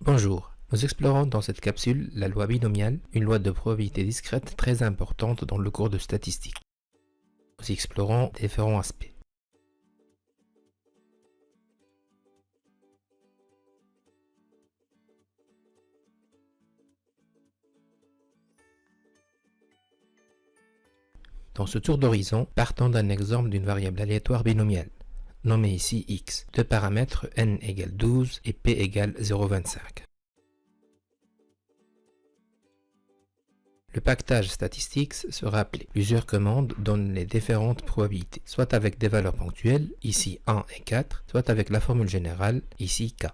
Bonjour, nous explorons dans cette capsule la loi binomiale, une loi de probabilité discrète très importante dans le cours de statistique. Nous y explorons différents aspects. Dans ce tour d'horizon, partons d'un exemple d'une variable aléatoire binomiale, nommée ici x, de paramètres n égale 12 et p égale 0,25. Le pactage statistique sera appelé. Plusieurs commandes donnent les différentes probabilités, soit avec des valeurs ponctuelles, ici 1 et 4, soit avec la formule générale, ici k.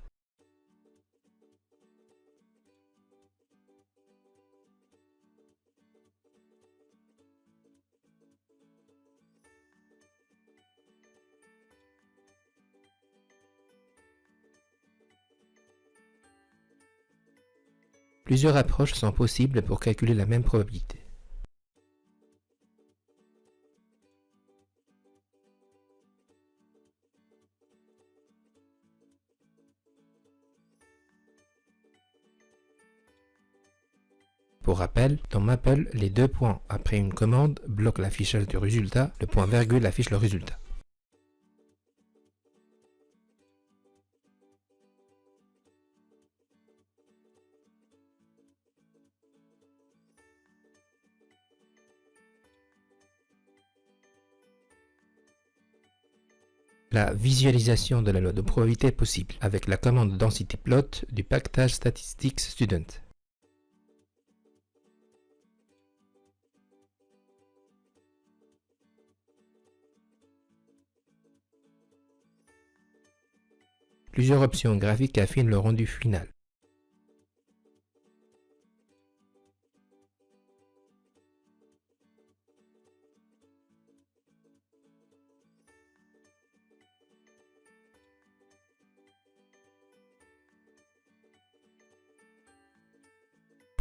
Plusieurs approches sont possibles pour calculer la même probabilité. Pour rappel, dans Maple, les deux points après une commande bloquent l'affichage du résultat, le point virgule affiche le résultat. La visualisation de la loi de probabilité est possible avec la commande density plot du pactage statistics student. Plusieurs options graphiques affinent le rendu final.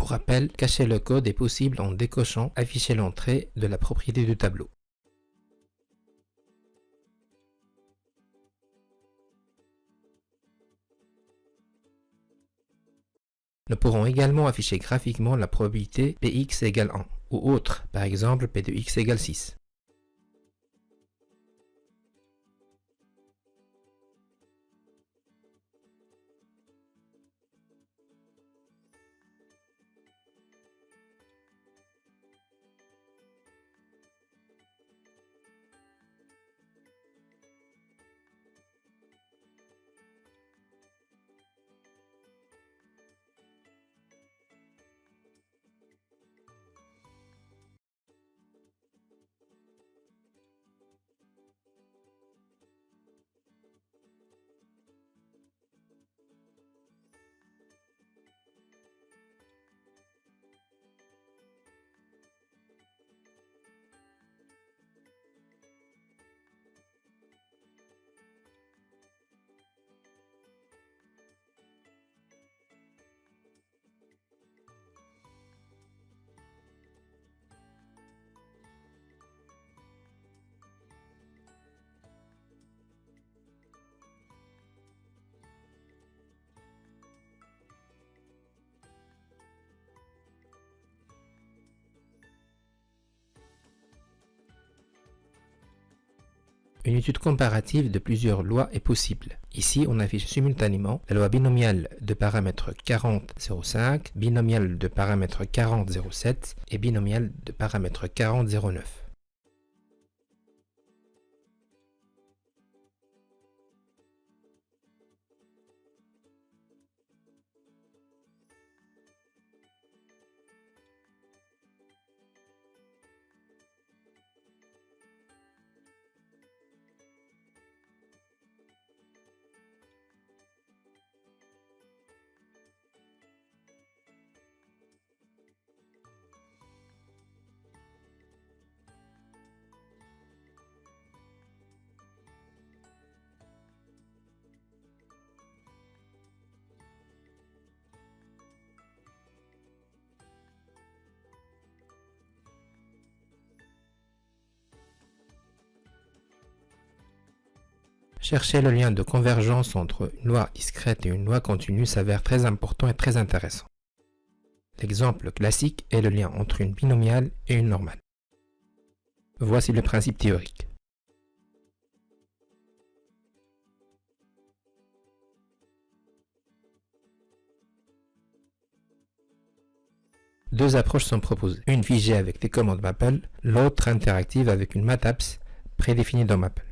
Pour rappel, cacher le code est possible en décochant afficher l'entrée de la propriété du tableau. Nous pourrons également afficher graphiquement la probabilité Px égale 1 ou autre, par exemple P de x égale 6. Une étude comparative de plusieurs lois est possible. Ici, on affiche simultanément la loi binomiale de paramètre 40,05, binomiale de paramètre 40,07 et binomiale de paramètre 40,09. Chercher le lien de convergence entre une loi discrète et une loi continue s'avère très important et très intéressant. L'exemple classique est le lien entre une binomiale et une normale. Voici le principe théorique. Deux approches sont proposées, une figée avec des commandes Maple, l'autre interactive avec une MATAPS prédéfinie dans Maple.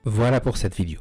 Voilà pour cette vidéo.